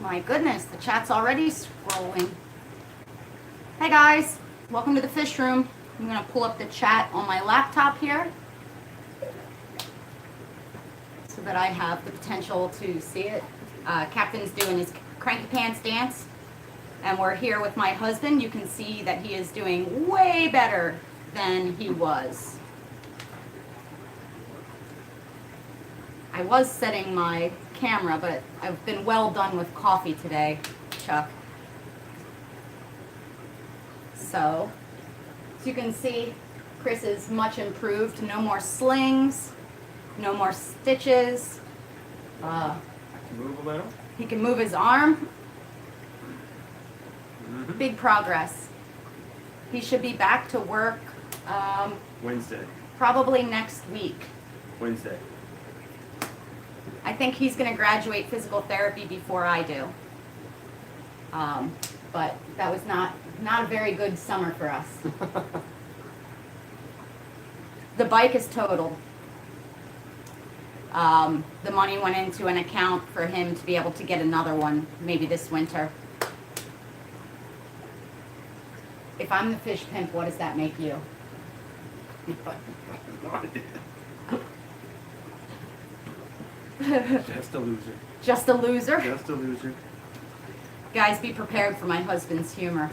My goodness, the chat's already scrolling. Hey guys, welcome to the fish room. I'm gonna pull up the chat on my laptop here so that I have the potential to see it. Captain's doing his cranky pants dance, and we're here with my husband. You can see that he is doing way better than he was. I was setting my camera, but I've been well done with coffee today, Chuck. So, as you can see, Chris is much improved. No more slings, no more stitches. Move a little. He can move his arm. Big progress. He should be back to work Wednesday. probably next week. Wednesday. I think he's going to graduate physical therapy before I do. But that was not a very good summer for us. The bike is totaled. The money went into an account for him to be able to get another one, maybe this winter. If I'm the fish pimp, what does that make you? Just a loser. Just a loser? Just a loser. Guys, be prepared for my husband's humor.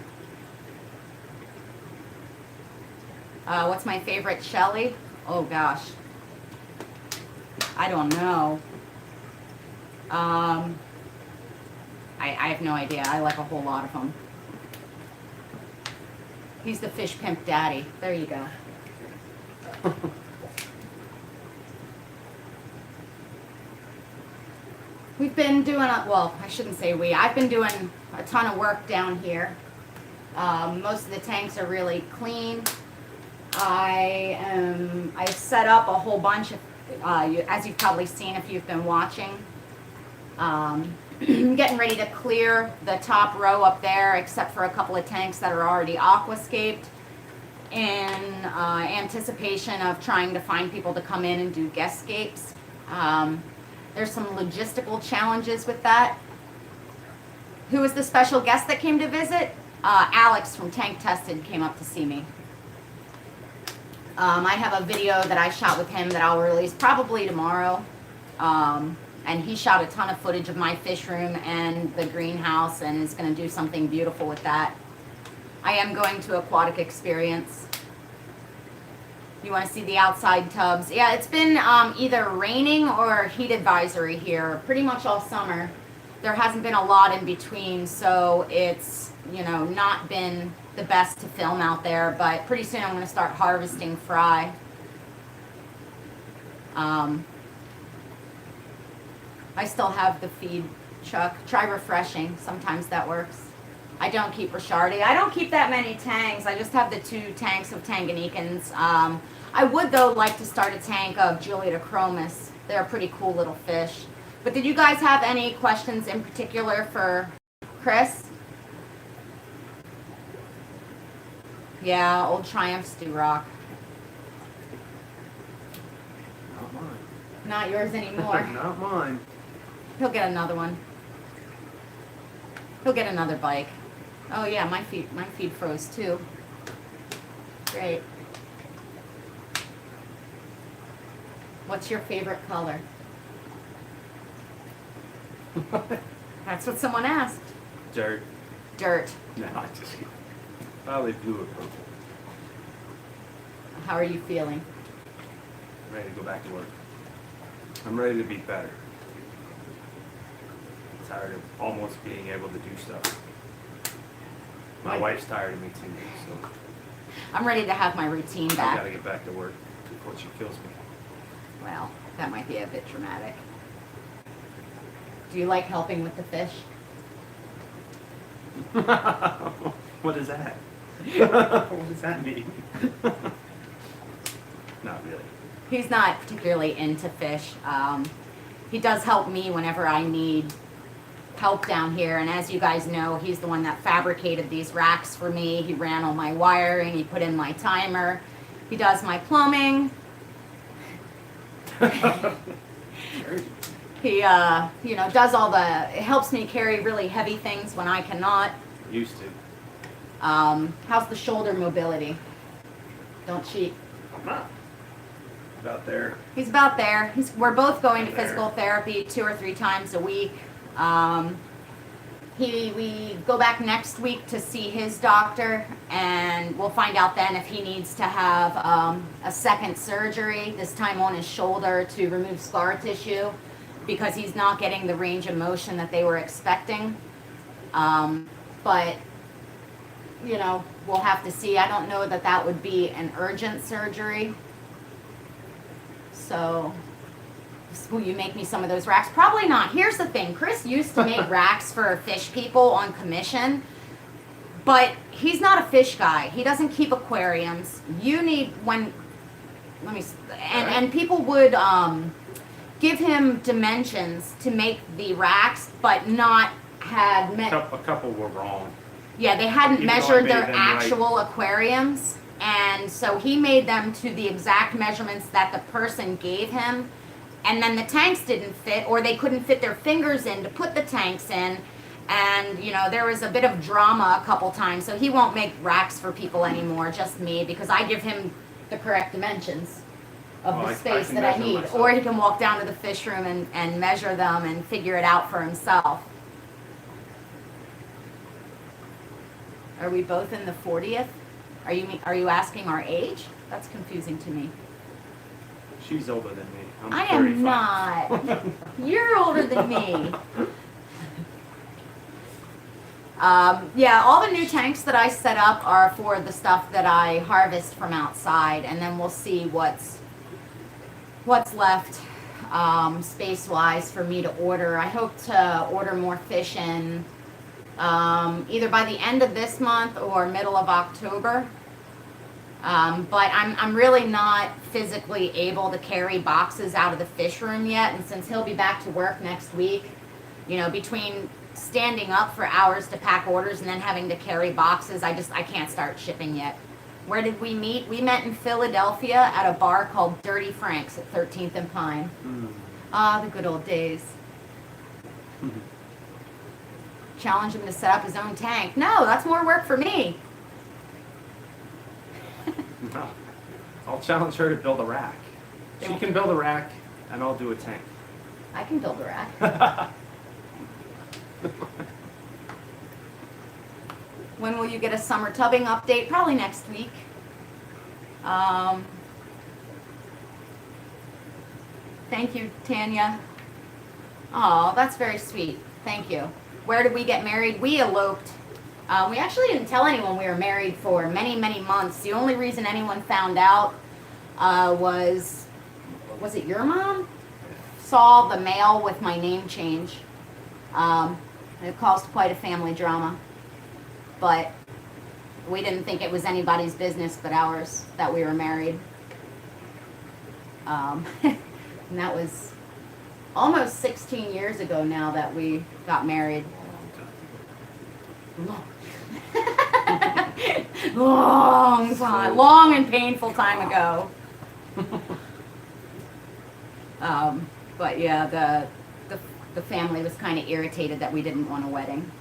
What's my favorite Shelly? Oh gosh. I don't know. I have no idea. I like a whole lot of them. He's the fish pimp daddy. There you go. We've been doing, well, I shouldn't say we. I've been doing a ton of work down here. Most of the tanks are really clean. I set up a whole bunch of, as you've probably seen if you've been watching. Getting ready to clear the top row up there, except for a couple of tanks that are already aquascaped, in anticipation of trying to find people to come in and do guestscapes. There's some logistical challenges with that. Who was the special guest that came to visit? Alex from Tank Tested came up to see me. I have a video that I shot with him that I'll release probably tomorrow. And he shot a ton of footage of my fish room and the greenhouse and is going to do something beautiful with that. I am going to Aquatic Experience. You want to see the outside tubs? Yeah, it's been either raining or heat advisory here pretty much all summer. There hasn't been a lot in between, so it's, you know, not been the best to film out there, but pretty soon I'm going to start harvesting fry. I still have the feed, Chuck. Try refreshing. Sometimes that works. I don't keep Richardi. I don't keep that many tangs. I just have the 2 tanks of Tanganicans. I would, though, like to start a tank of Julieta chromis. They're a pretty cool little fish. But did you guys have any questions in particular for Chris? Yeah, old Triumphs do rock. Not mine. Not yours anymore. Not mine. He'll get another one. He'll get another bike. Oh yeah, my feed froze too. Great. What's your favorite color? That's what someone asked. Dirt. Dirt. No, I just probably blue or purple. How are you feeling? I'm ready to go back to work. I'm ready to be better. I'm tired of almost being able to do stuff. My wife's tired of me too, so I'm ready to have my routine I back. gotta get back to work before she kills me. Well, that might be a bit dramatic. Do you like helping with the fish? What is that? What does that mean? Not really. He's not particularly into fish. He does help me whenever I need help down here, and as you guys know, he's the one that fabricated these racks for me. He ran all my wiring, he put in my timer, he does my plumbing. Sure. He, you know, does all the, it helps me carry really heavy things when I cannot. Used to. How's the shoulder mobility? Don't cheat. I'm not. About there. He's about there. We're both going to About there. physical therapy 2 or 3 times a week. We go back next week to see his doctor, and we'll find out then if he needs to have a second surgery, this time on his shoulder, to remove scar tissue, because he's not getting the range of motion that they were expecting. But, you know, we'll have to see. I don't know that that would be an urgent surgery. So, will you make me some of those racks? Probably not. Here's the thing. Chris used to make racks for fish people on commission, but he's not a fish guy. He doesn't keep aquariums. You need, and people would give him dimensions to make the racks, but not had A couple were wrong. yeah, they hadn't Even though I measured made their them right. actual aquariums, and so he made them to the exact measurements that the person gave him, and then the tanks didn't fit, or they couldn't fit their fingers in to put the tanks in, and, you know, there was a bit of drama a couple times, so he won't make racks for people anymore, just me, because I give him the correct dimensions of Well, the I space can that I measure need, myself. or he can walk down to the fish room and measure them and figure it out for himself. Are we both in the 40th? Are you asking our age? That's confusing to me. She's older than me. I'm I am 35. not. You're older than me. Yeah, all the new tanks that I set up are for the stuff that I harvest from outside, and then we'll see what's left space-wise for me to order. I hope to order more fish in either by the end of this month or middle of October. But I'm really not physically able to carry boxes out of the fish room yet, and since he'll be back to work next week, you know, between standing up for hours to pack orders and then having to carry boxes, I can't start shipping yet. Where did we meet? We met in Philadelphia at a bar called Dirty Frank's at 13th and Pine. Ah, the good old days. Challenge him to set up his own tank. No, that's more work for me. No. I'll challenge her to build a rack. She can build a rack, and I'll do a tank. I can build a rack. When will you get a summer tubbing update? Probably next week. Thank you, Tanya. Oh, that's very sweet. Thank you. Where did we get married? We eloped. We actually didn't tell anyone we were married for many, many months. The only reason anyone found out was it your mom? Saw the mail with my name change. It caused quite a family drama. But we didn't think it was anybody's business but ours that we were married. And that was almost 16 years ago now that we got married. Long time, long and painful time ago. But yeah, the family was kind of irritated that we didn't want a wedding.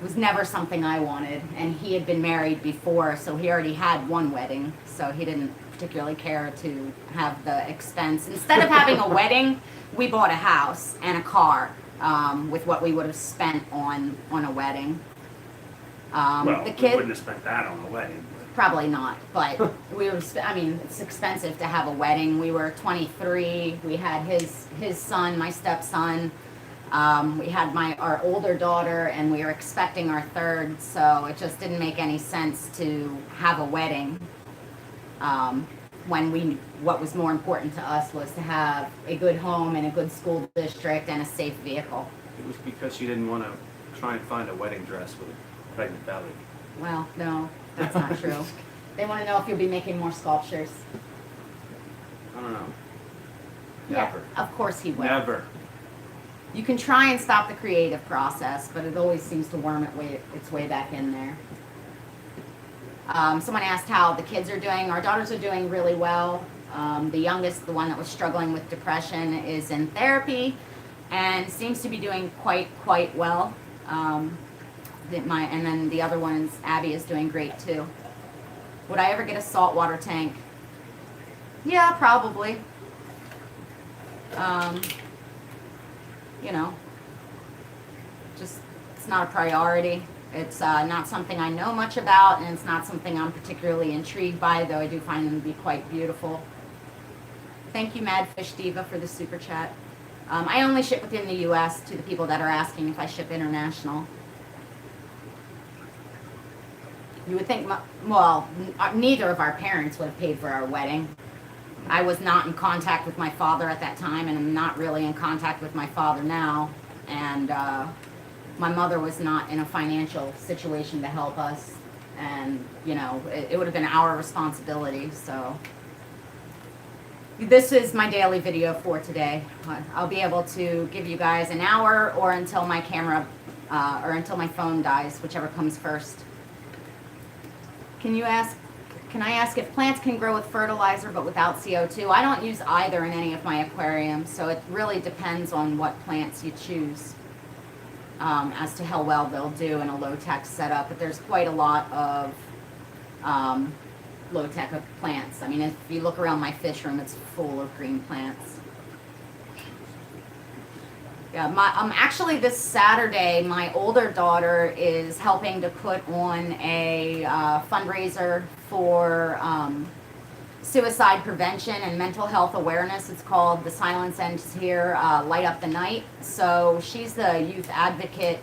It was never something I wanted, and he had been married before, so he already had one wedding, so he didn't particularly care to have the expense. Instead of having a wedding, we bought a house and a car with what we would have spent on a wedding. Well, the we kid wouldn't have spent that on a wedding. probably not, but I mean, it's expensive to have a wedding. We were 23. We had his son, my stepson. We had our older daughter, and we were expecting our third, so it just didn't make any sense to have a wedding when what was more important to us was to have a good home and a good school district and a safe vehicle. It was because she didn't want to try and find a wedding dress with a pregnant belly. Well, no, that's not true. They want to know if you'll be making more sculptures. I don't know. Yeah, Never. of course he will. Never. You can try and stop the creative process, but it always seems to worm its way back in there. Someone asked how the kids are doing. Our daughters are doing really well. The youngest, the one that was struggling with depression, is in therapy and seems to be doing quite well. And then the other one, Abby, is doing great too. Would I ever get a saltwater tank? Yeah, probably. You know, just, it's not a priority. It's not something I know much about, and it's not something I'm particularly intrigued by, though I do find them to be quite beautiful. Thank you, Mad Fish Diva, for the super chat. I only ship within the U.S. to the people that are asking if I ship international. You would think, well, neither of our parents would have paid for our wedding. I was not in contact with my father at that time, and I'm not really in contact with my father now. And my mother was not in a financial situation to help us. And, you know, it would have been our responsibility, so. This is my daily video for today. I'll be able to give you guys an hour or until my camera, or until my phone dies, whichever comes first. Can I ask if plants can grow with fertilizer but without CO2? I don't use either in any of my aquariums, so it really depends on what plants you choose as to how well they'll do in a low-tech setup. But there's quite a lot of low-tech plants. I mean, if you look around my fish room, it's full of green plants. Yeah, actually this Saturday, my older daughter is helping to put on a fundraiser for suicide prevention and mental health awareness. It's called The Silence Ends Here, Light Up the Night. So she's the youth advocate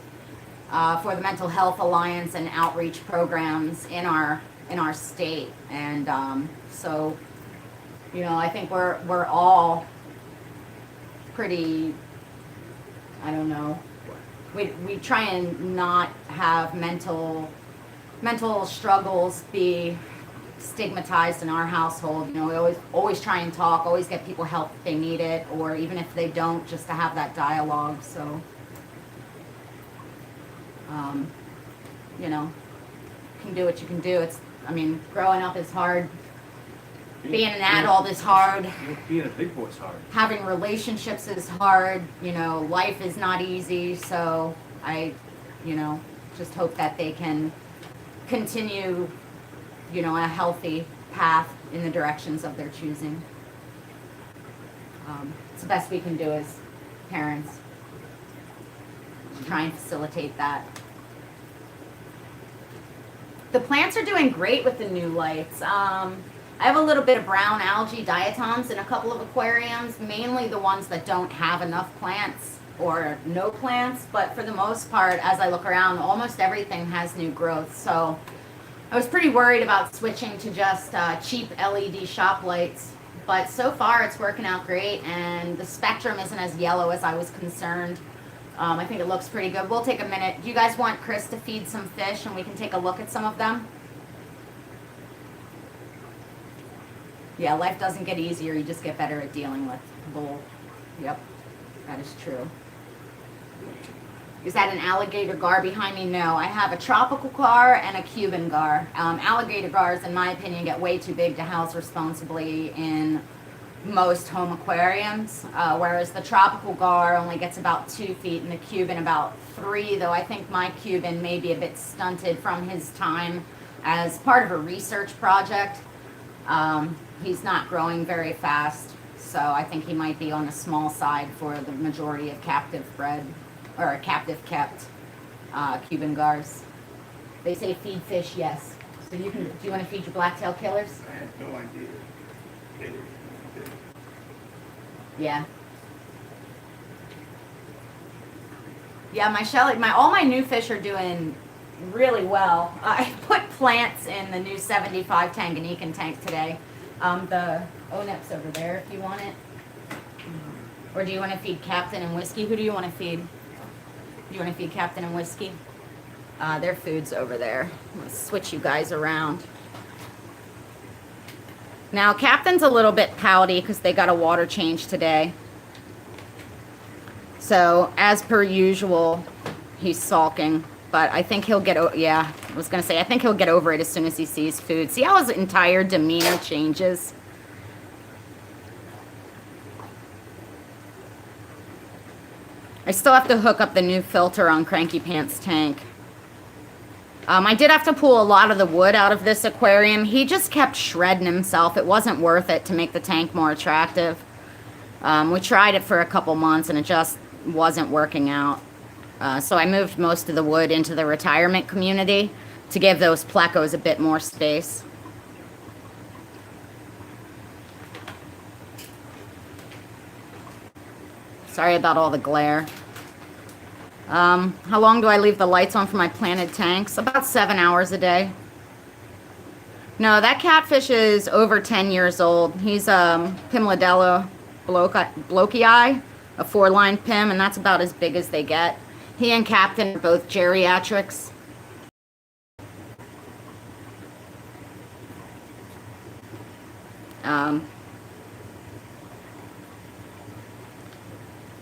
for the Mental Health Alliance and outreach programs in our state. And so, you know, I think we're all pretty, I don't know, we try and not have mental struggles be stigmatized in our household. You know, we always try and talk, always get people help if they need it, or even if they don't, just to have that dialogue. So, you know, you can do what you can do. I mean, growing up is hard. Being an adult is hard. Being a big boy is hard. Having relationships is hard. You know, life is not easy. So I, you know, just hope that they can continue, you know, a healthy path in the directions of their choosing. It's the best we can do as parents. Try and facilitate that. The plants are doing great with the new lights. I have a little bit of brown algae diatoms in a couple of aquariums, mainly the ones that don't have enough plants or no plants, but for the most part, as I look around, almost everything has new growth. So I was pretty worried about switching to just cheap LED shop lights, but so far it's working out great, and the spectrum isn't as yellow as I was concerned. I think it looks pretty good. We'll take a minute. Do you guys want Chris to feed some fish and we can take a look at some of them? Yeah, life doesn't get easier. You just get better at dealing with bull. Yep, that is true. Is that an alligator gar behind me? No, I have a tropical gar and a Cuban gar. Alligator gars, in my opinion, get way too big to house responsibly in most home aquariums, whereas the tropical gar only gets about 2 feet and the Cuban about 3, though I think my Cuban may be a bit stunted from his time as part of a research project. He's not growing very fast, so I think he might be on the small side for the majority of captive bred or captive kept Cuban gars. They say feed fish, yes. So you can. Do you want to feed your blacktail killers? I had no idea. Yeah. Yeah, all my new fish are doing really well. I put plants in the new 75 Tanganyikan tank today. The ONEP's over there if you want it. Or do you want to feed Captain and Whiskey? Who do you want to feed? Do you want to feed Captain and Whiskey? Their food's over there. I'm going to switch you guys around. Now, Captain's a little bit pouty because they got a water change today. So, as per usual, he's sulking. But I think he'll get, yeah, I was going to say, I think he'll get over it as soon as he sees food. See how his entire demeanor changes? I still have to hook up the new filter on Cranky Pants tank. I did have to pull a lot of the wood out of this aquarium. He just kept shredding himself. It wasn't worth it to make the tank more attractive. We tried it for a couple months and it just wasn't working out. So I moved most of the wood into the retirement community to give those plecos a bit more space. Sorry about all the glare. How long do I leave the lights on for my planted tanks? About 7 hours a day. No, that catfish is over 10 years old. He's Pimladella blokii, a 4-line Pim, and that's about as big as they get. He and Captain are both geriatrics.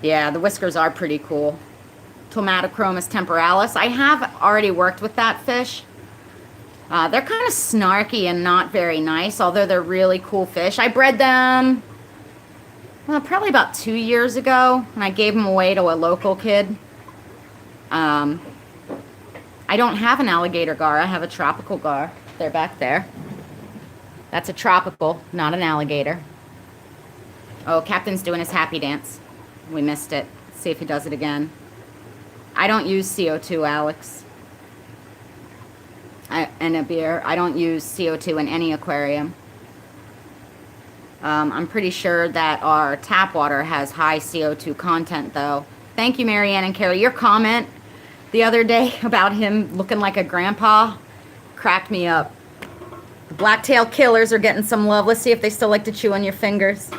Yeah, the whiskers are pretty cool. Tomatochromis temporalis. I have already worked with that fish. They're kind of snarky and not very nice, although they're really cool fish. I bred them, well, probably about 2 years ago, and I gave them away to a local kid. I don't have an alligator gar. I have a tropical gar. They're back there. That's a tropical, not an alligator. Oh, Captain's doing his happy dance. We missed it. Let's see if he does it again. I don't use CO2, Alex. And a beer. I don't use CO2 in any aquarium. I'm pretty sure that our tap water has high CO2 content, though. Thank you, Marianne and Carrie. Your comment the other day about him looking like a grandpa cracked me up. The blacktail killers are getting some love. Let's see if they still like to chew on your fingers.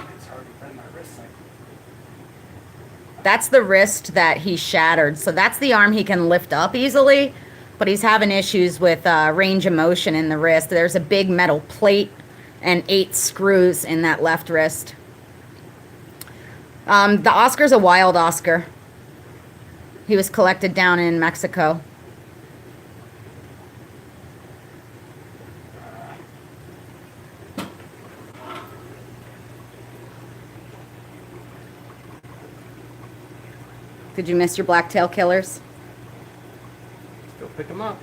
That's the wrist that he shattered. So that's the arm he can lift up easily, but he's having issues with range of motion in the wrist. There's a big metal plate and 8 screws in that left wrist. The Oscar's a wild Oscar. He was collected down in Mexico. Did you miss your blacktail killers? Go pick them up.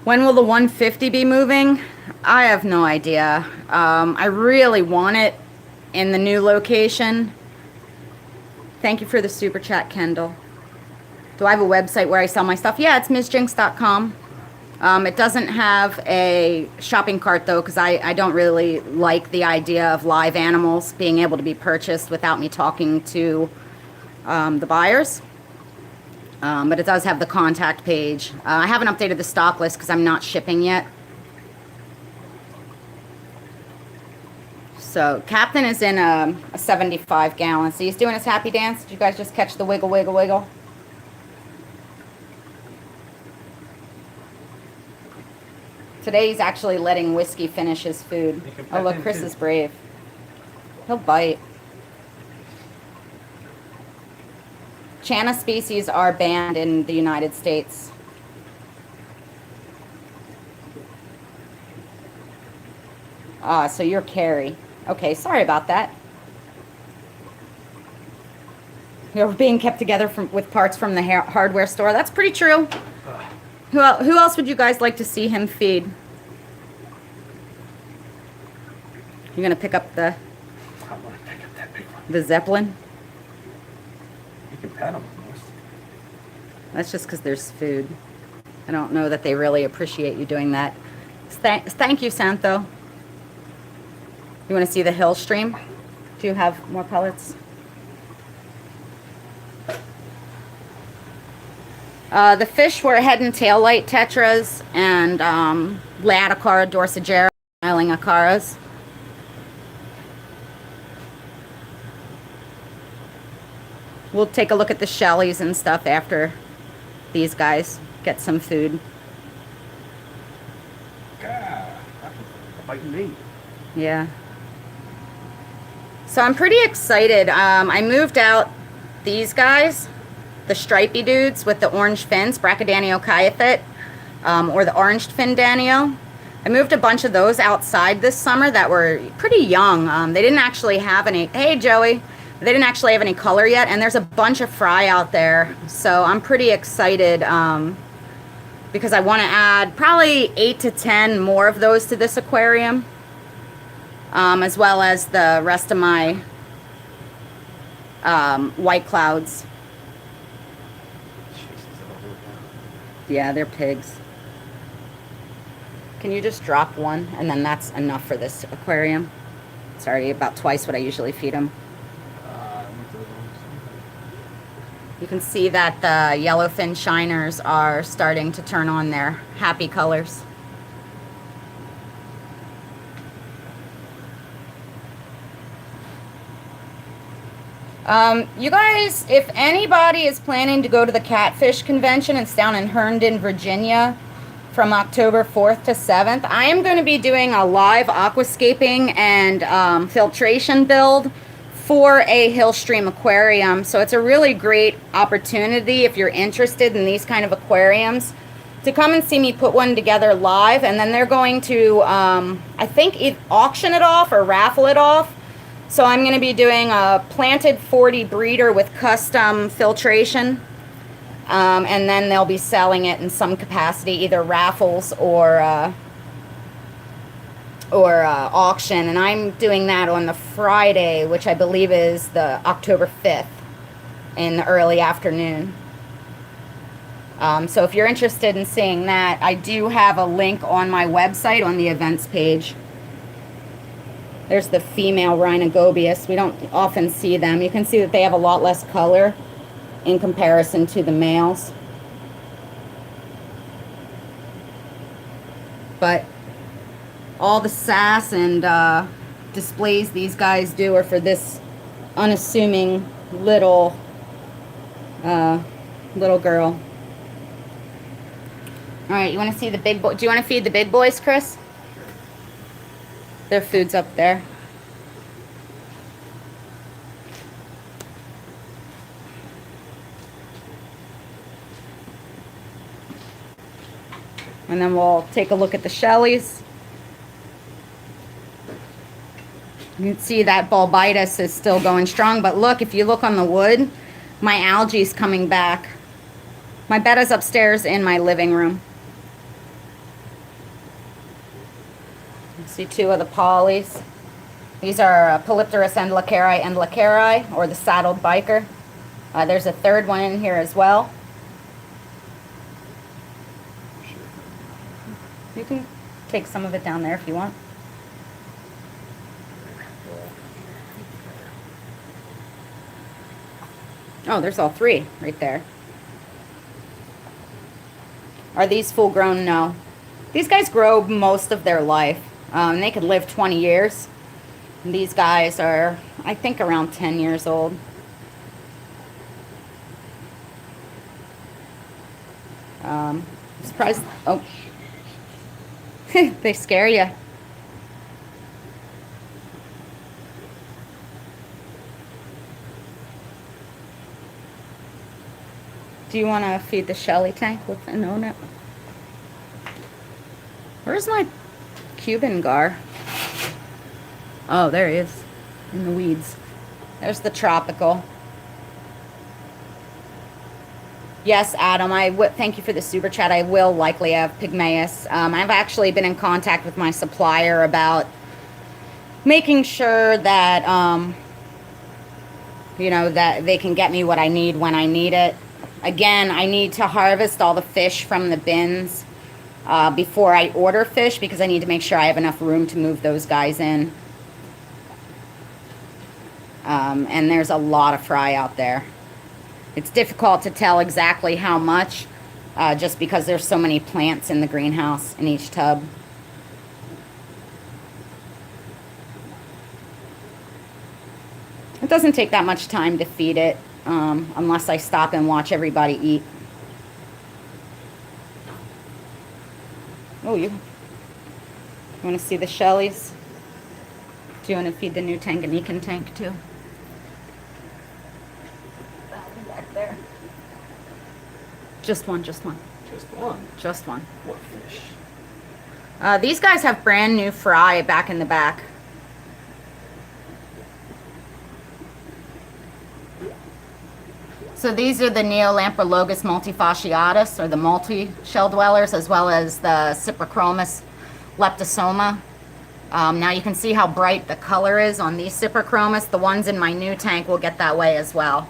When will the 150 be moving? I have no idea. I really want it in the new location. Thank you for the super chat, Kendall. Do I have a website where I sell my stuff? Yeah, it's MsJinx.com. It doesn't have a shopping cart, though, because I don't really like the idea of live animals being able to be purchased without me talking to the buyers. But it does have the contact page. I haven't updated the stock list because I'm not shipping yet. So Captain is in a 75 gallon. So he's doing his happy dance. Did you guys just catch the wiggle, wiggle, wiggle? Today he's actually letting Whiskey finish his food. Oh, look, Chris is brave. He'll bite. Channa species are banned in the United States. Ah, so you're Carrie. Okay, sorry about that. You're being kept together with parts from the hardware store. That's pretty true. Who else would you guys like to see him feed? You're gonna pick up the I want to pick up that big one. the Zeppelin? You can pet them. That's just because there's food. I don't know that they really appreciate you doing that. Thank you, Santo. You want to see the hill stream? Do you have more pellets? The fish were head and tail light tetras and Laticara dorsigera, smiling acaras. We'll take a look at the shellies and stuff after these guys get some food. God, biting me. Yeah. So I'm pretty excited. I moved out these guys, the stripy dudes with the orange fins, Brachydanio caiaphit, or the orange fin danio. I moved a bunch of those outside this summer that were pretty young. They didn't actually have any. Hey, Joey. They didn't actually have any color yet, and there's a bunch of fry out there. So I'm pretty excited because I want to add probably 8 to 10 more of those to this aquarium, as well as the rest of my white clouds. Yeah, they're pigs. Can you just drop one? And then that's enough for this aquarium. It's already about twice what I usually feed them. You can see that the yellowfin shiners are starting to turn on their happy colors. You guys, if anybody is planning to go to the catfish convention, it's down in Herndon, Virginia, from October 4th to 7th. I am going to be doing a live aquascaping and filtration build for a Hillstream aquarium. So it's a really great opportunity if you're interested in these kind of aquariums to come and see me put one together live. And then they're going to, I think, auction it off or raffle it off. So I'm going to be doing a planted 40 breeder with custom filtration. And then they'll be selling it in some capacity, either raffles or auction. And I'm doing that on the Friday, which I believe is the October 5th in the early afternoon. So if you're interested in seeing that, I do have a link on my website on the events page. There's the female rhinogobius. We don't often see them. You can see that they have a lot less color in comparison to the males. But all the sass and displays these guys do are for this unassuming little girl. All right, you want to see the big boy? Do you want to feed the big boys, Chris? Their food's up there. And then we'll take a look at the shellies. You can see that bulbitis is still going strong, but look, if you look on the wood, my algae's coming back. My bed is upstairs in my living room. You see two of the polys. These are Polypterus endlecari, or the saddled biker. There's a third one in here as well. You can take some of it down there if you want. Oh, there's all three right there. Are these full grown? No. These guys grow most of their life. They could live 20 years. And these guys are, I think, around 10 years old. Surprised. Oh. They scare you. Do you want to feed the Shelly tank with an on it? Where's my Cuban gar? Oh, there he is. In the weeds. There's the tropical. Yes, Adam, thank you for the super chat. I will likely have Pygmaeus. I've actually been in contact with my supplier about making sure that, you know, that they can get me what I need when I need it. Again, I need to harvest all the fish from the bins before I order fish because I need to make sure I have enough room to move those guys in. And there's a lot of fry out there. It's difficult to tell exactly how much just because there's so many plants in the greenhouse in each tub. It doesn't take that much time to feed it unless I stop and watch everybody eat. Oh, you want to see the Shellies? Do you want to feed the new Tanganyikan tank too? Back there. Just one, just one. Just one. Just one. What fish? These guys have brand new fry back in the back. So these are the Neolamprologus multifasciatus, or the multi-shell dwellers, as well as the Cyprichromis leptosoma. Now you can see how bright the color is on these Cyprichromis. The ones in my new tank will get that way as well.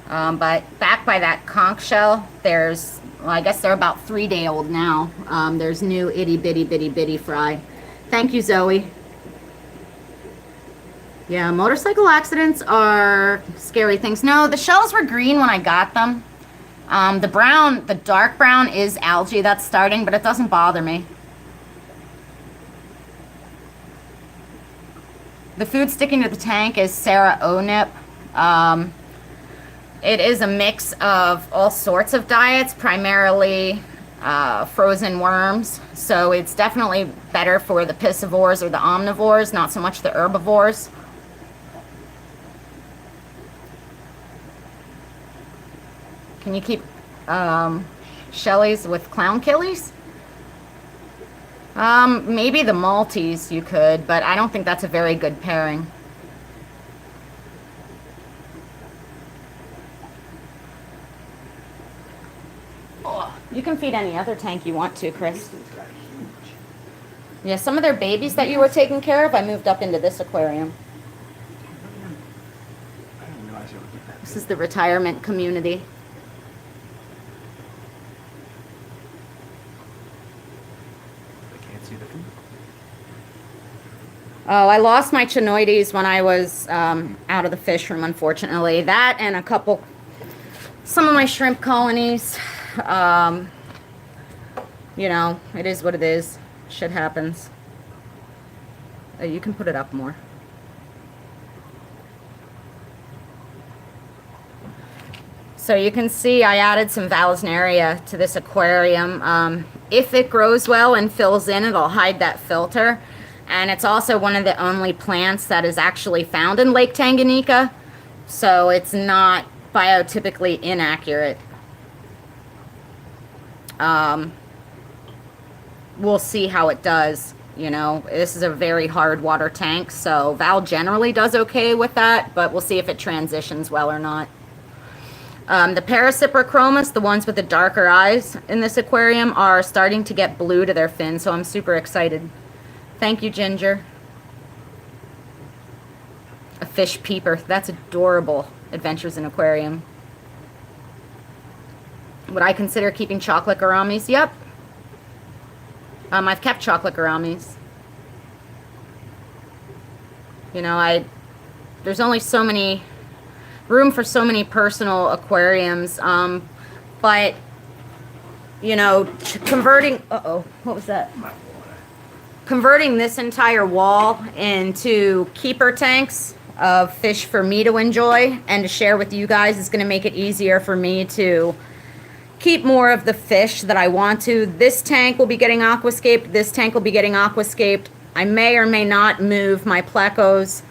But back by that conch shell, there's, well, I guess they're about 3-day-old now. There's new itty bitty bitty bitty fry. Thank you, Zoe. Yeah, motorcycle accidents are scary things. No, the shells were green when I got them. The brown, the dark brown is algae that's starting, but it doesn't bother me. The food sticking to the tank is Sarah Onip. It is a mix of all sorts of diets, primarily frozen worms. So it's definitely better for the piscivores or the omnivores, not so much the herbivores. Can you keep Shelly's with clown killies? Maybe the Maltese you could, but I don't think that's a very good pairing. You can feed any other tank you want to, Chris. Yeah, some of their babies that you were taking care of, I moved up into this aquarium. I didn't realize they would get that. This is the retirement community. I can't see the food. Oh, I lost my chinoides when I was out of the fish room, unfortunately. That and some of my shrimp colonies. You know, it is what it is. Shit happens. You can put it up more. So you can see I added some Vallisneria to this aquarium. If it grows well and fills in, it'll hide that filter. And it's also one of the only plants that is actually found in Lake Tanganyika. So it's not biotypically inaccurate. We'll see how it does. You know, this is a very hard water tank, so Val generally does okay with that, but we'll see if it transitions well or not. The Paracyprichromis, the ones with the darker eyes in this aquarium, are starting to get blue to their fins, so I'm super excited. Thank you, Ginger. A fish peeper. That's adorable. Adventures in Aquarium. Would I consider keeping chocolate gouramis? Yep. I've kept chocolate gouramis. You know, there's only so many room for so many personal aquariums, but you know, converting, what was that? Converting this entire wall into keeper tanks of fish for me to enjoy and to share with you guys is going to make it easier for me to keep more of the fish that I want to. This tank will be getting aquascaped. This tank will be getting aquascaped. I may or may not move my plecos.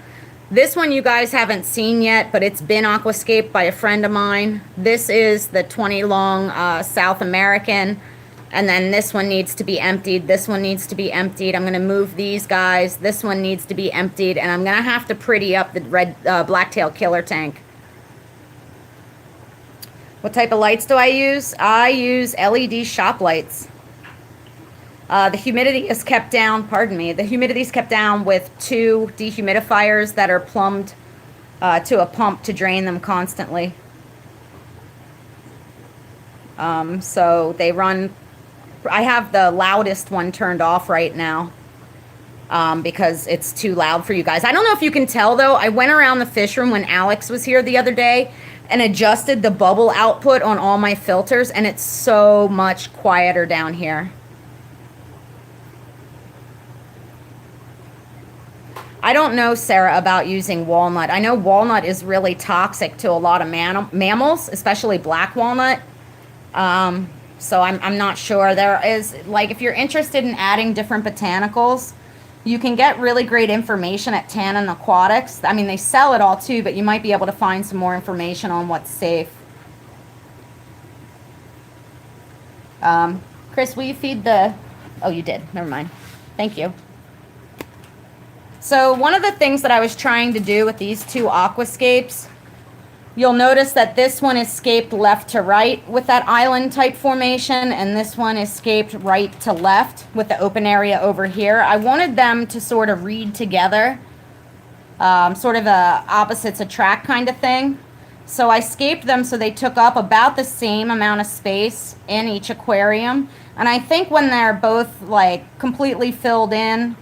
This one you guys haven't seen yet, but it's been aquascaped by a friend of mine. This is the 20 long South American. And then this one needs to be emptied. This one needs to be emptied. I'm going to move these guys. This one needs to be emptied. And I'm going to have to pretty up the red blacktail killer tank. What type of lights do I use? I use LED shop lights. The humidity is kept down, pardon me, the humidity is kept down with 2 dehumidifiers that are plumbed to a pump to drain them constantly. So they run, I have the loudest one turned off right now because it's too loud for you guys. I don't know if you can tell though, I went around the fish room when Alex was here the other day and adjusted the bubble output on all my filters, and it's so much quieter down here. I don't know, Sarah, about using walnut. I know walnut is really toxic to a lot of mammals, especially black walnut. So I'm not sure. There is, like, if you're interested in adding different botanicals, you can get really great information at Tannin Aquatics. I mean, they sell it all too, but you might be able to find some more information on what's safe. Chris, will you feed the... Oh, you did. Never mind. Thank you. So one of the things that I was trying to do with these two aquascapes, you'll notice that this one is scaped left to right with that island type formation, and this one is scaped right to left with the open area over here. I wanted them to sort of read together, sort of a opposites attract kind of thing. So I scaped them so they took up about the same amount of space in each aquarium. And I think when they're both like completely filled in,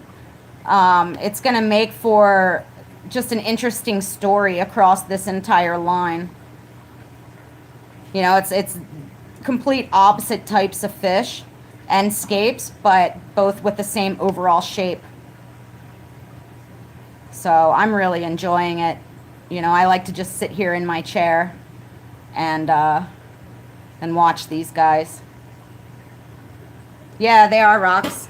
it's going to make for just an interesting story across this entire line. You know, it's complete opposite types of fish and scapes, but both with the same overall shape. So I'm really enjoying it. You know, I like to just sit here in my chair and watch these guys. Yeah, they are rocks.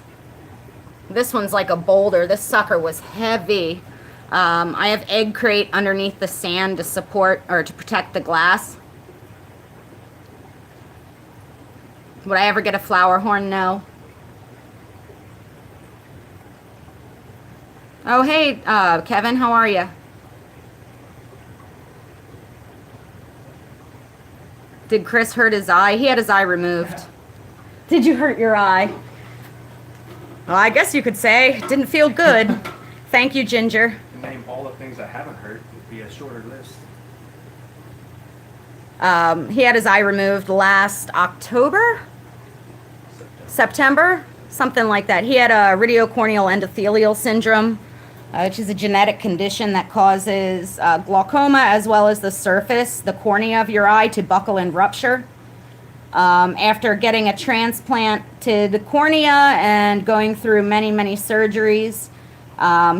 This one's like a boulder. This sucker was heavy. I have egg crate underneath the sand to support or to protect the glass. Would I ever get a flower horn? No. Oh, hey, Kevin, how are you? Did Chris hurt his eye? He had his eye removed. Did you hurt your eye? Well, I guess you could say it didn't feel good. Thank you, Ginger. To name all the things that haven't hurt would be a shorter list. He had his eye removed last October? September? Something like that. He had a radiocorneal endothelial syndrome, which is a genetic condition that causes glaucoma as well as the surface, the cornea of your eye, to buckle and rupture. After getting a transplant to the cornea and going through many, many surgeries,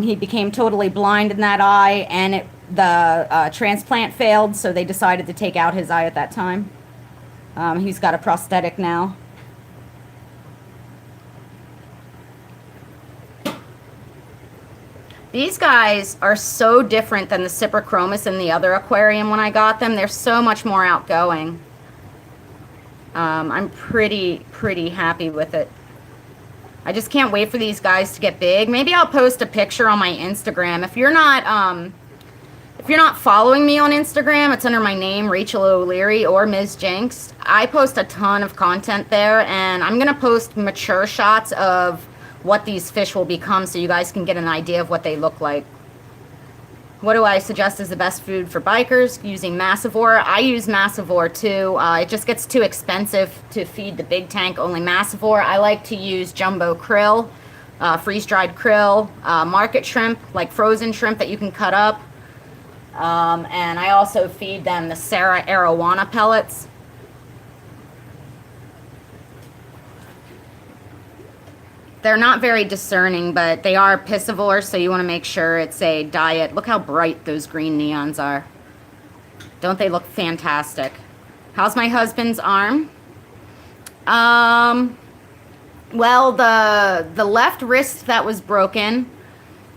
he became totally blind in that eye, and the transplant failed, so they decided to take out his eye at that time. He's got a prosthetic now. These guys are so different than the Cyprichromis in the other aquarium when I got them. They're so much more outgoing. I'm pretty happy with it. I just can't wait for these guys to get big. Maybe I'll post a picture on my Instagram. If you're not following me on Instagram, it's under my name, Rachel O'Leary or Ms. Jinx. I post a ton of content there, and I'm gonna post mature shots of what these fish will become so you guys can get an idea of what they look like. What do I suggest is the best food for bikers? Using Massivore. I use Massivore too. It just gets too expensive to feed the big tank, only Massivore. I like to use jumbo krill, freeze-dried krill, market shrimp, like frozen shrimp that you can cut up. And I also feed them the Sarah Arowana pellets. They're not very discerning, but they are piscivores, so you want to make sure it's a diet. Look how bright those green neons are. Don't they look fantastic? How's my husband's arm? Well, the left wrist that was broken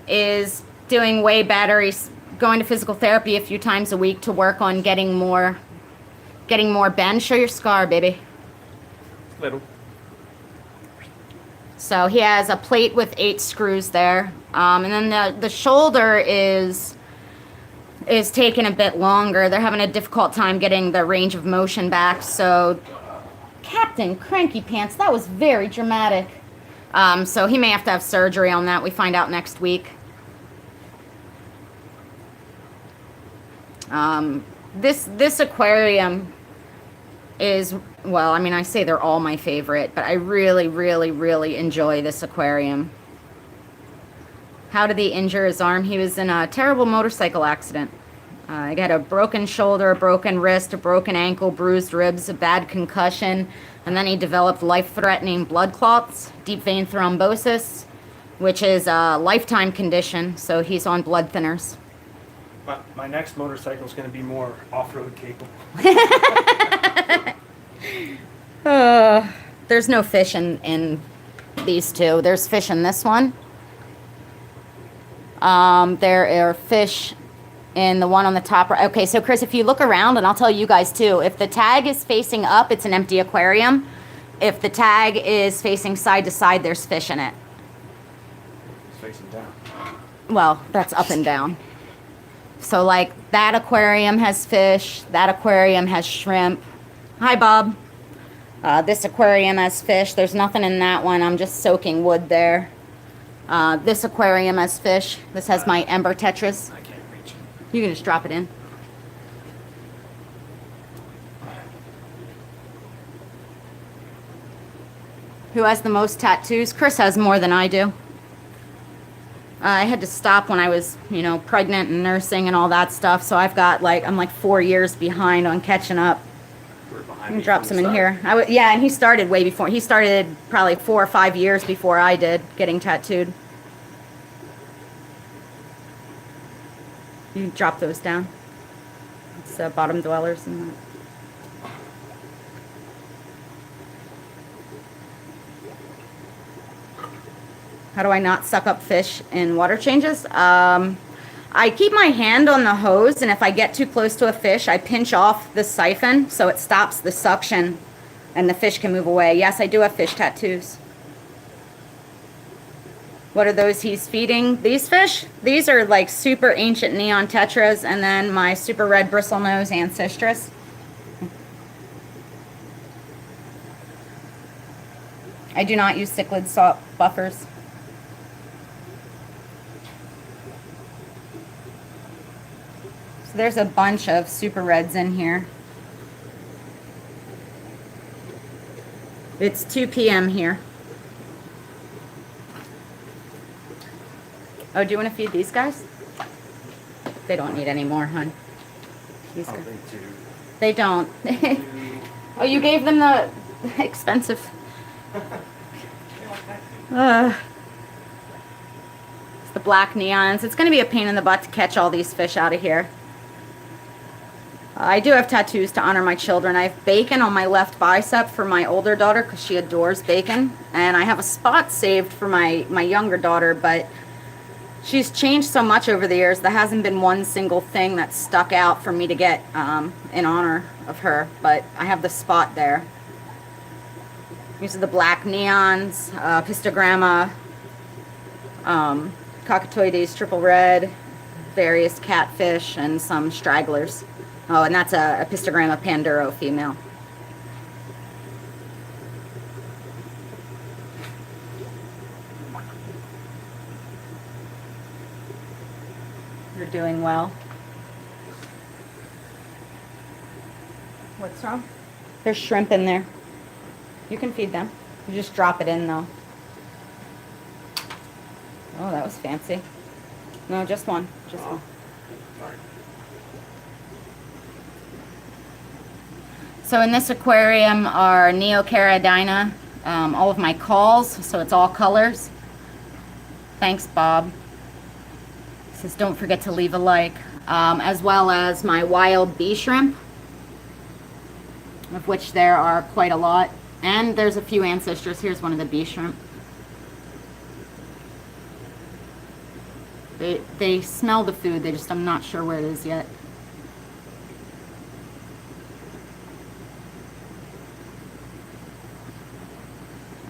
is doing way better. He's going to physical therapy a few times a week to work on getting more bend. Show your scar, baby. Little. So he has a plate with 8 screws there. And then the shoulder is taking a bit longer. They're having a difficult time getting the range of motion back. So Captain Cranky Pants, that was very dramatic. So he may have to have surgery on that. We find out next week. This aquarium is, well, I mean, I say they're all my favorite, but I really enjoy this aquarium. How did he injure his arm? He was in a terrible motorcycle accident. He had a broken shoulder, a broken wrist, a broken ankle, bruised ribs, a bad concussion, and then he developed life-threatening blood clots, deep vein thrombosis, which is a lifetime condition, so he's on blood thinners. My next motorcycle is going to be more off-road capable. There's no fish in these two. There's fish in this one. There are fish in the one on the top right. Okay, so Chris, if you look around, and I'll tell you guys too, if the tag is facing up, it's an empty aquarium. If the tag is facing side to side, there's fish in it. It's facing down. well, that's up and down. So like that aquarium has fish, that aquarium has shrimp. Hi, Bob. This aquarium has fish. There's nothing in that one. I'm just soaking wood there. This aquarium has fish. This has my ember tetras. I can't reach it. You can just drop it in. Who has the most tattoos? Chris has more than I do. I had to stop when I was, you know, pregnant and nursing and all that stuff. So I've got like, I'm like 4 years behind on catching up. We're behind I can me drop from some the in start. here. Yeah, and he started way before. He started probably 4 or 5 years before I did getting tattooed. You can drop those down. It's bottom dwellers and that. How do I not suck up fish in water changes? I keep my hand on the hose, and if I get too close to a fish, I pinch off the siphon so it stops the suction and the fish can move away. Yes, I do have fish tattoos. What are those he's feeding? These fish? These are like super ancient neon tetras, and then my super red bristlenose ancestris. I do not use cichlid salt buffers. So there's a bunch of super reds in here. It's 2 p.m. here. Oh, do you want to feed these guys? They don't need any more, hon. These Oh, guys. they do. They don't. Oh, you gave them the expensive. It's the black neons. It's going to be a pain in the butt to catch all these fish out of here. I do have tattoos to honor my children. I have bacon on my left bicep for my older daughter because she adores bacon. And I have a spot saved for my younger daughter, but she's changed so much over the years. There hasn't been one single thing that stuck out for me to get in honor of her. But I have the spot there. These are the black neons, pistogramma, cockatoides, triple red, various catfish, and some stragglers. Oh, and that's a pistogramma panduro female. You're doing well. What's wrong? There's shrimp in there. You can feed them. You just drop it in though. Oh, that was fancy. No, just one. Just one. Sorry. So in this aquarium are Neocaridina, all of my calls, so it's all colors. Thanks, Bob. Says don't forget to leave a like. As well as my wild bee shrimp, of which there are quite a lot. And there's a few ancestors. Here's one of the bee shrimp. They smell the food, I'm not sure where it is yet.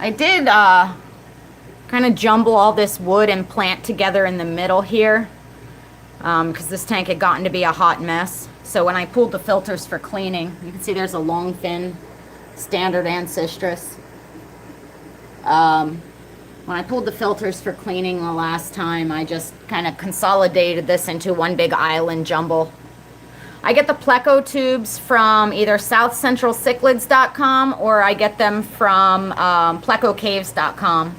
I did kind of jumble all this wood and plant together in the middle here because this tank had gotten to be a hot mess. So when I pulled the filters for cleaning, you can see there's a long fin standard ancestris. When I pulled the filters for cleaning the last time, I just kind of consolidated this into one big island jumble. I get the pleco tubes from either southcentralcichlids.com or I get them from plecocaves.com.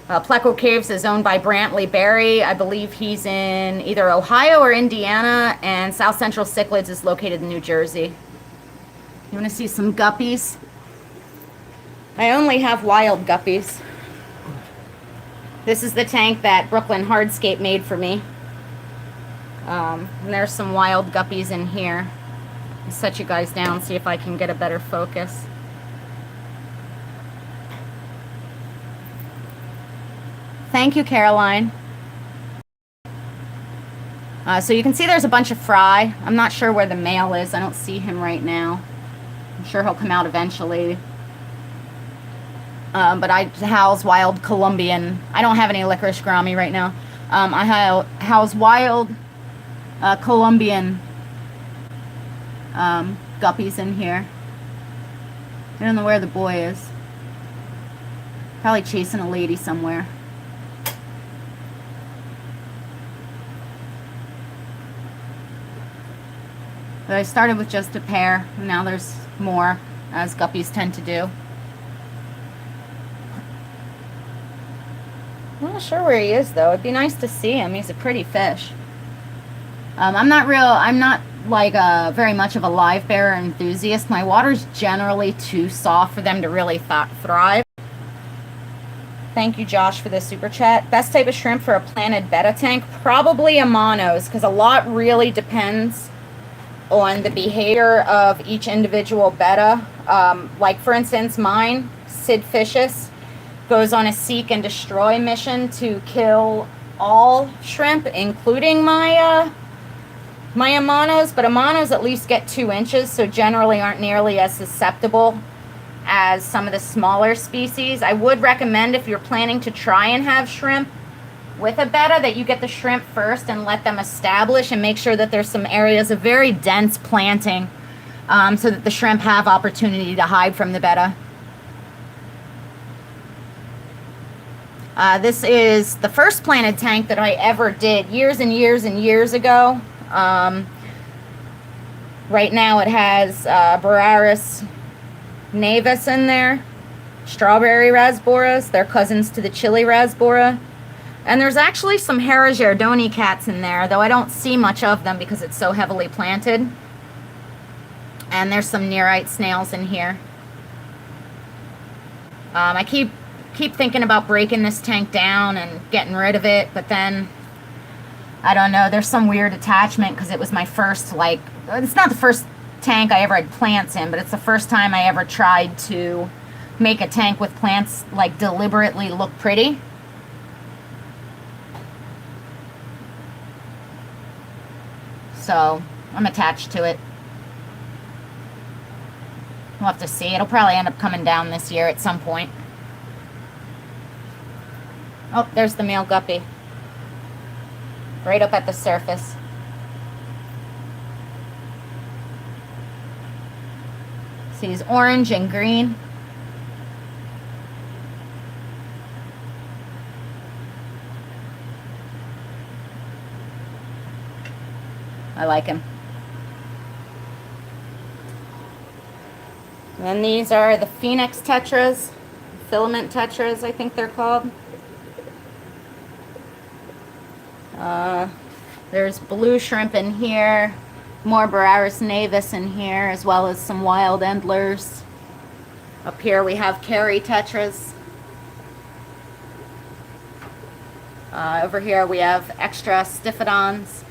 Pleco Caves is owned by Brantley Berry. I believe he's in either Ohio or Indiana, and South Central Cichlids is located in New Jersey. You want to see some guppies? I only have wild guppies. This is the tank that Brooklyn Hardscape made for me. And there's some wild guppies in here. I'll set you guys down, see if I can get a better focus. Thank you, Caroline. So you can see there's a bunch of fry. I'm not sure where the male is. I don't see him right now. I'm sure he'll come out eventually. But I house wild Colombian. I don't have any licorice gourami right now. I house wild Colombian guppies in here. I don't know where the boy is. Probably chasing a lady somewhere. But I started with just a pair, and now there's more, as guppies tend to do. I'm not sure where he is, though. It'd be nice to see him. He's a pretty fish. I'm not like very much of a live bearer enthusiast. My water's generally too soft for them to really thrive. Thank you, Josh, for the super chat. Best type of shrimp for a planted betta tank? Probably a monos, because a lot really depends on the behavior of each individual betta. Like, for instance, mine, Sid Fishes, goes on a seek and destroy mission to kill all shrimp, including my Amanos, but Amanos at least get 2 inches, so generally aren't nearly as susceptible as some of the smaller species. I would recommend, if you're planning to try and have shrimp with a betta, that you get the shrimp first and let them establish and make sure that there's some areas of very dense planting so that the shrimp have opportunity to hide from the betta. This is the first planted tank that I ever did years and years and years ago. Right now it has Boraris navis in there, strawberry rasboras. They're cousins to the chili rasbora. And there's actually some Herigerdoni cats in there, though I don't see much of them because it's so heavily planted. And there's some nearite snails in here. I keep thinking about breaking this tank down and getting rid of it, but then I don't know, there's some weird attachment because it was my first, like, it's not the first tank I ever had plants in, but it's the first time I ever tried to make a tank with plants, like, deliberately look pretty. So I'm attached to it. We'll have to see. It'll probably end up coming down this year at some point. Oh, there's the male guppy. Right up at the surface. See, he's orange and green. I like him. And then these are the Phoenix tetras, filament tetras, I think they're called. There's blue shrimp in here, more Boraris navis in here, as well as some wild endlers. Up here we have Carey tetras. Over here we have extra Stiphodons.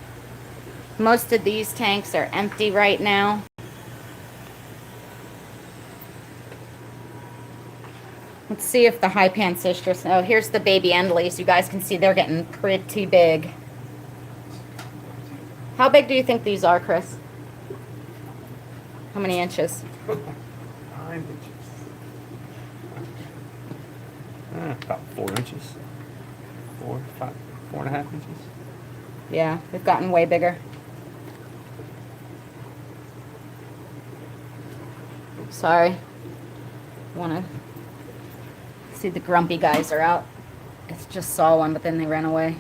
Most of these tanks are empty right now. Let's see if the high pancistrus. Oh, here's the baby endleys. You guys can see they're getting pretty big. How big do you think these are, Chris? How many inches? 9 inches. About 4 inches. 4, 5, 4.5 inches. Yeah, they've gotten way bigger. Sorry. Want to see the grumpy guys are out. I just saw one, but then they ran away.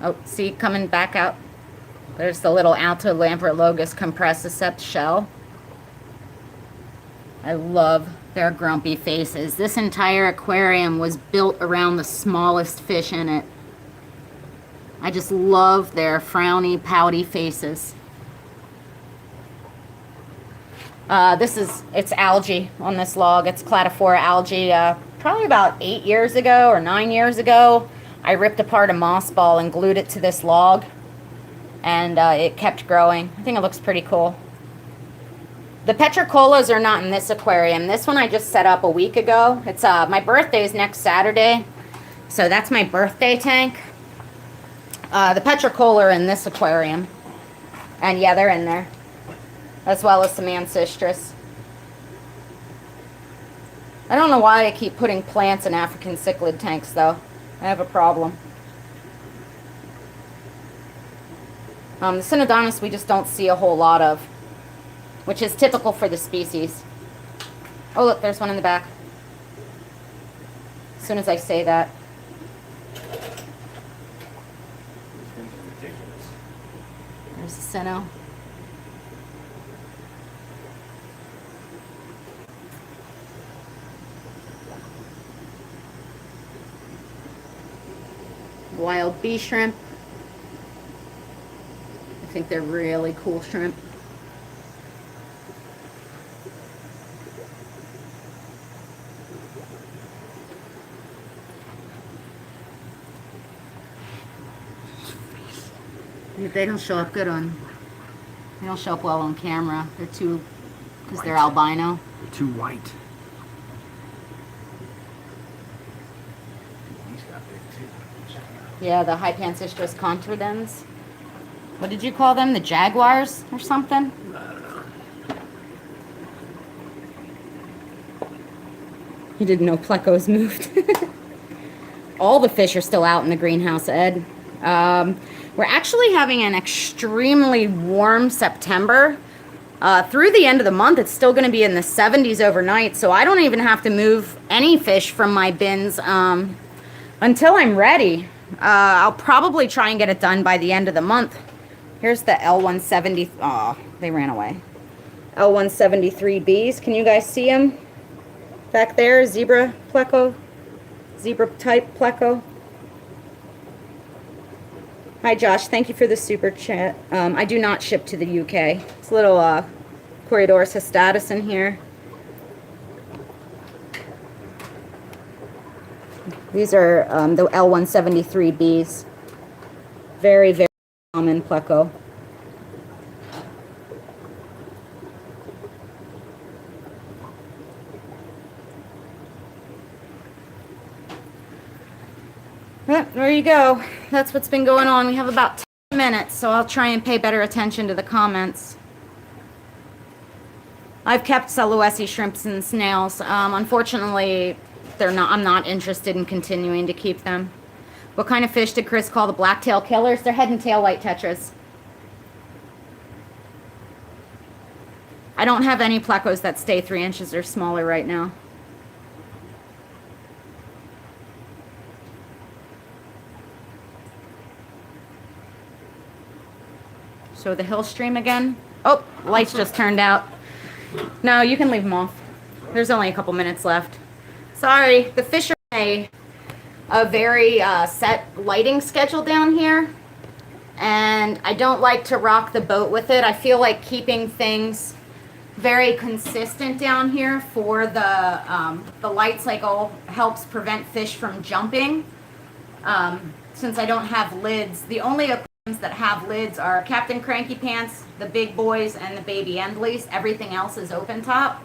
Oh, see, coming back out. There's the little Alto Lamprologus compressicept shell. I love their grumpy faces. This entire aquarium was built around the smallest fish in it. I just love their frowny, pouty faces. It's algae on this log. It's cladophora algae. Probably about 8 years ago or 9 years ago, I ripped apart a moss ball and glued it to this log, and it kept growing. I think it looks pretty cool. The petricolas are not in this aquarium. This one I just set up a week ago. It's my birthday is next Saturday, so that's my birthday tank. The petricola are in this aquarium, and yeah, they're in there. as well as some ancestris. I don't know why I keep putting plants in African cichlid tanks though. I have a problem. The Synodontis we just don't see a whole lot of, which is typical for the species. Oh look, there's one in the back. As soon as I say that. Ridiculous. There's the Sino. Wild bee shrimp. I think they're really cool shrimp. They don't show up good on, they don't show up well on camera. They're too, because they're albino. They're too white. These got big too. Yeah, the Hypancistris contridens. What did you call them? The jaguars or something? I don't know. You didn't know plecos moved. All the fish are still out in the greenhouse, Ed. We're actually having an extremely warm September. Through the end of the month, it's still going to be in the 70s overnight, so I don't even have to move any fish from my bins until I'm ready. I'll probably try and get it done by the end of the month. Here's the L170. Oh, they ran away. L173Bs. Can you guys see them? Back there, zebra pleco. Zebra type pleco. Hi Josh, thank you for the super chat. I do not ship to the UK. It's a little Coriodoris hystatus in here. These are the L173Bs. Very, very common pleco. Yep, there you go. That's what's been going on. We have about 10 minutes, so I'll try and pay better attention to the comments. I've kept Celoesi shrimps and snails. Unfortunately, I'm not interested in continuing to keep them. What kind of fish did Chris call the blacktail killers? They're head and tail white tetras. I don't have any plecos that stay 3 inches or smaller right now. So the hill stream again. Oh, lights just turned out. No, you can leave them off. There's only a couple minutes left. Sorry, the fish are a very set lighting schedule down here. And I don't like to rock the boat with it. I feel like keeping things very consistent down here for the light cycle helps prevent fish from jumping. Since I don't have lids, the only aquariums that have lids are Captain Cranky Pants, the big boys, and the baby Endleys. Everything else is open top.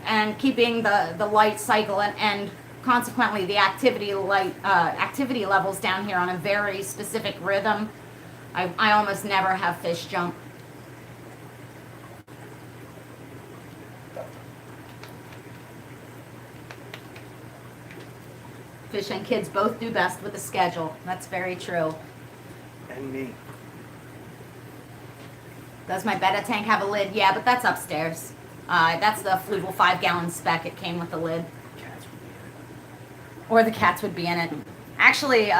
And keeping the light cycle and consequently the activity levels down here on a very specific rhythm. I almost never have fish jump. Fish and kids both do best with a schedule. That's very true. And me. Does my betta tank have a lid? Yeah, but that's upstairs. That's the Fluval 5-gallon spec. It came with the lid. Cats would be in it. Or the cats would be in it. Actually,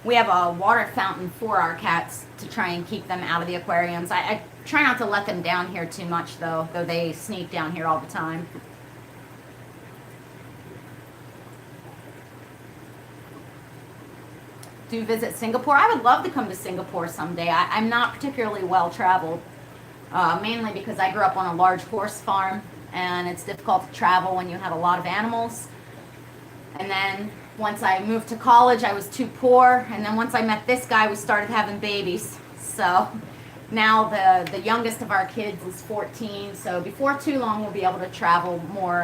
we have a water fountain for our cats to try and keep them out of the aquariums. I try not to let them down here too much, though they sneak down here all the time. Do visit Singapore? I would love to come to Singapore someday. I'm not particularly well traveled, mainly because I grew up on a large horse farm, and it's difficult to travel when you have a lot of animals. And then once I moved to college, I was too poor, and then once I met this guy, we started having babies. So now the youngest of our kids is 14, so before too long we'll be able to travel more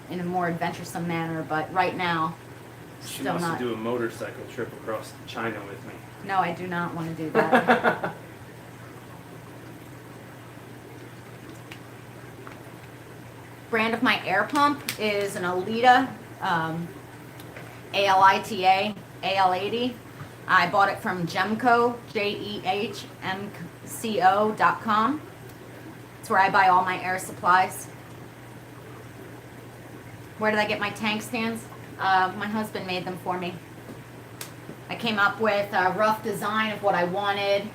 in a more adventuresome manner, but right now, She still wants not. to do a motorcycle trip across China with me. No, I do not want to do that. brand of my air pump is an Alita, ALITA, AL80. I bought it from Gemco, JEHMCO.com. It's where I buy all my air supplies. Where did I get my tank stands? My husband made them for me. I came up with a rough design of what I wanted.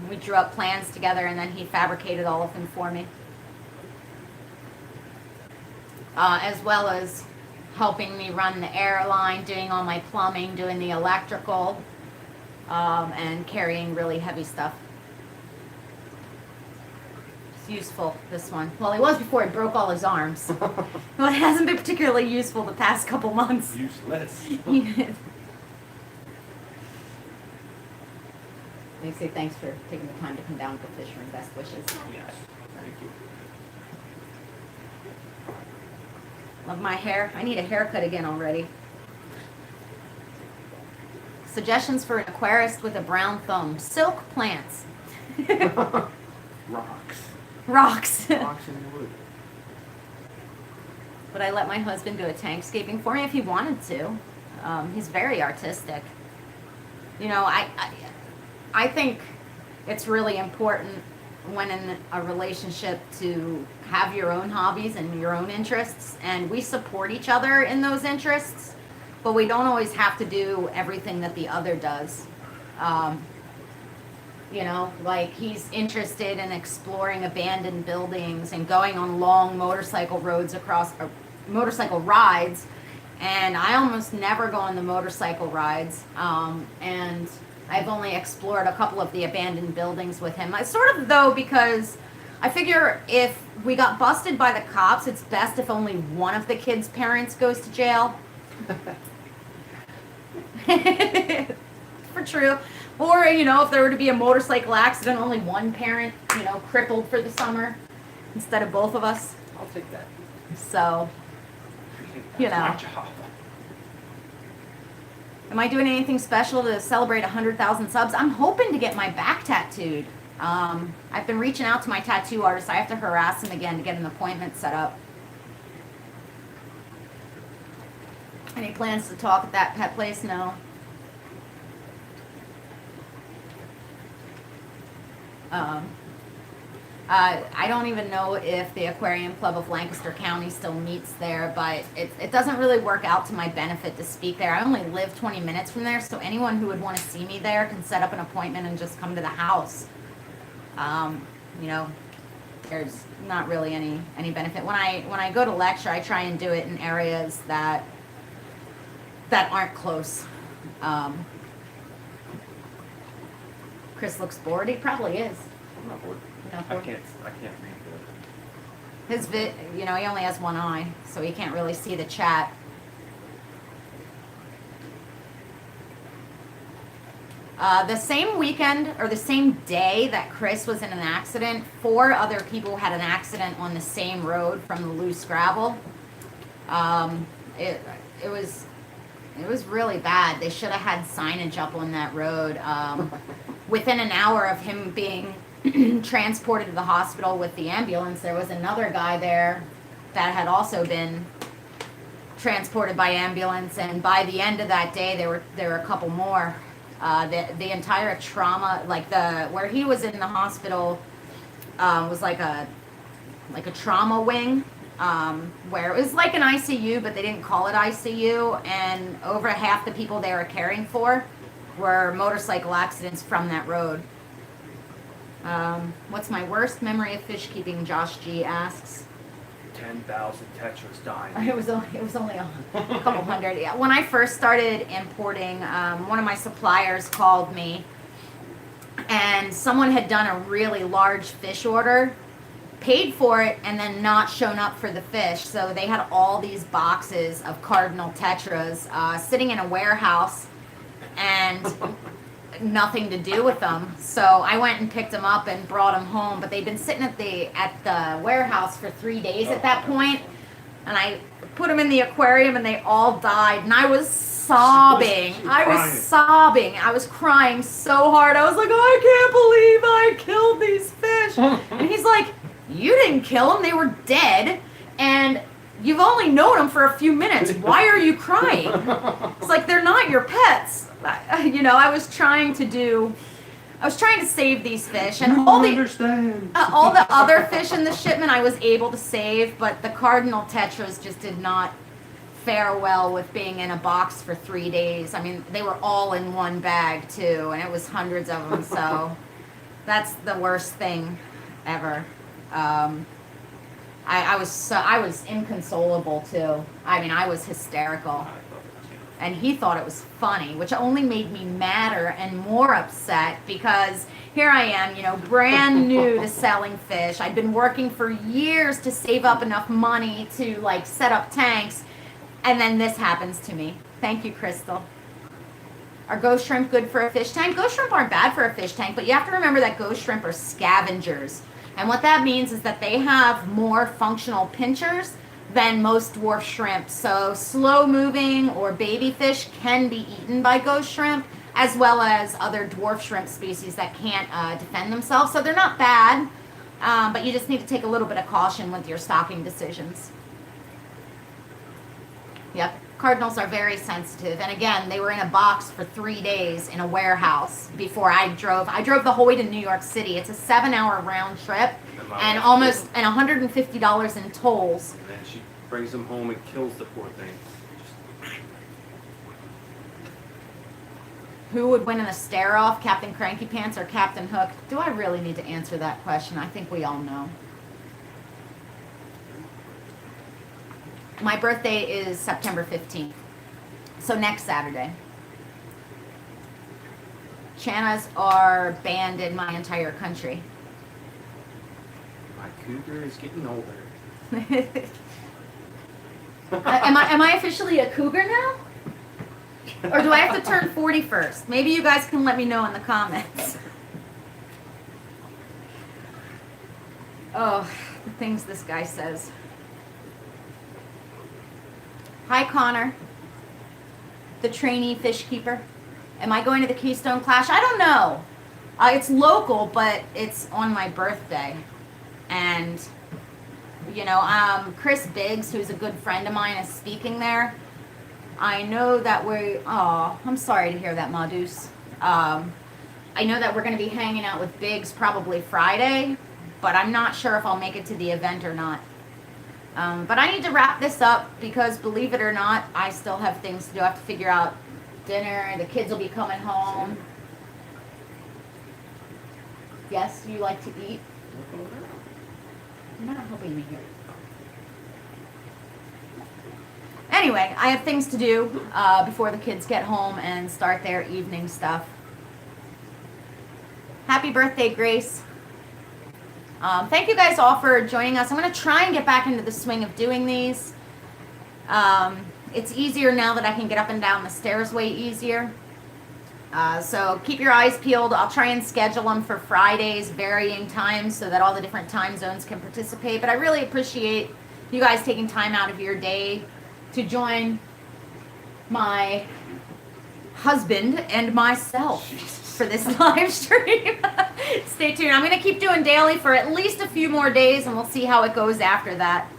We drew up plans together, and then he fabricated all of them for me. As well as helping me run the airline, doing all my plumbing, doing the electrical, and carrying really heavy stuff. It's useful, this one. Well, it was before he broke all his arms. Well, it hasn't been particularly useful the past couple months. Useless. They say thanks for taking the time to come down to Fishroom. Best wishes. Yes. Thank you. Love my hair. I need a haircut again already. Suggestions for an aquarist with a brown thumb. Silk plants. Rocks. Rocks. Rocks in the wood. But I let my husband do a tankscaping for me if he wanted to. He's very artistic. You know, I think it's really important when in a relationship to have your own hobbies and your own interests, and we support each other in those interests, but we don't always have to do everything that the other does. You know, like he's interested in exploring abandoned buildings and going on long motorcycle roads across, or motorcycle rides, and I almost never go on the motorcycle rides, and I've only explored a couple of the abandoned buildings with him. I sort of, though, because I figure if we got busted by the cops, it's best if only one of the kids' parents goes to jail. For true. Or, you know, if there were to be a motorcycle accident, only one parent, you know, crippled for the summer instead of both of us. I'll take that. So, you That's know. my job. Am I doing anything special to celebrate 100,000 subs? I'm hoping to get my back tattooed. I've been reaching out to my tattoo artist. I have to harass him again to get an appointment set up. Any plans to talk at that pet place? No. I don't even know if the Aquarium Club of Lancaster County still meets there, but it doesn't really work out to my benefit to speak there. I only live 20 minutes from there, so anyone who would want to see me there can set up an appointment and just come to the house. You know, there's not really any benefit. When I go to lecture, I try and do it in areas that aren't close. Chris looks bored. He probably is. I'm not bored. Not I bored? can't read You know, he only has one eye, so he can't really see the chat. The same weekend, or the same day that Chris was in an accident, 4 other people had an accident on the same road from the loose gravel. It was really bad. They should have had signage up on that road. Within an hour of him being transported to the hospital with the ambulance, there was another guy there that had also been transported by ambulance, and by the end of that day there were a couple more. The entire trauma, like where he was in the hospital, was like a trauma wing, where it was like an ICU, but they didn't call it ICU, and over half the people they were caring for were motorcycle accidents from that road. What's my worst memory of fish keeping? Josh G asks. 10,000 tetras dying. It was only a couple hundred. Yeah. When I first started importing, one of my suppliers called me, and someone had done a really large fish order, paid for it, and then not shown up for the fish. So they had all these boxes of Cardinal tetras sitting in a warehouse, and nothing to do with them. So I went and picked them up and brought them home, but they'd been sitting at the warehouse for 3 days at that point, and I put them in the aquarium and they all died, and I was sobbing. I was crying so hard. I was like, I can't believe I killed these fish. And he's like, you didn't kill them. They were dead. And you've only known them for a few minutes. Why are you crying? It's like, they're not your pets. You know, I was trying to save these fish, and all the other fish in the shipment I was able to save, but the Cardinal tetras just did not fare well with being in a box for 3 days. I mean, they were all in one bag too, and it was hundreds of them, so that's the worst thing ever. I was inconsolable too. I mean, I was hysterical. And he thought it was funny, which only made me madder and more upset, because here I am, you know, brand new to selling fish. I'd been working for years to save up enough money to like set up tanks, and then this happens to me. Thank you, Crystal. Are ghost shrimp good for a fish tank? Ghost shrimp aren't bad for a fish tank, but you have to remember that ghost shrimp are scavengers. And what that means is that they have more functional pinchers than most dwarf shrimp. So slow moving or baby fish can be eaten by ghost shrimp, as well as other dwarf shrimp species that can't defend themselves. So they're not bad, but you just need to take a little bit of caution with your stocking decisions. Yep, cardinals are very sensitive. And again, they were in a box for 3 days in a warehouse before I drove the whole way to New York City. It's a 7-hour round trip and $150 in tolls. And then she brings them home and kills the poor thing. Who would win in a stare-off, Captain Cranky Pants or Captain Hook? Do I really need to answer that question? I think we all know. My birthday is September 15th, so next Saturday. Channas are banned in my entire country. My cougar is getting older. Am I officially a cougar now? Or do I have to turn 40 first? Maybe you guys can let me know in the comments. Oh, the things this guy says. Hi, Connor, the trainee fish keeper. Am I going to the Keystone Clash? I don't know. It's local, but it's on my birthday. And, you know, Chris Biggs, who's a good friend of mine, is speaking there. I know that I'm sorry to hear that, Madus. I know that we're going to be hanging out with Biggs probably Friday, but I'm not sure if I'll make it to the event or not. But I need to wrap this up because, believe it or not, I still have things to do. I have to figure out dinner. The kids will be coming home. Yes, you like to eat? You're not helping me here. Anyway, I have things to do before the kids get home and start their evening stuff. Happy birthday, Grace. Thank you guys all for joining us. I'm going to try and get back into the swing of doing these. It's easier now that I can get up and down the stairs way easier. So keep your eyes peeled. I'll try and schedule them for Fridays, varying times, so that all the different time zones can participate. But I really appreciate you guys taking time out of your day to join my husband and myself for this live stream. Stay tuned. I'm going to keep doing daily for at least a few more days, and we'll see how it goes after that.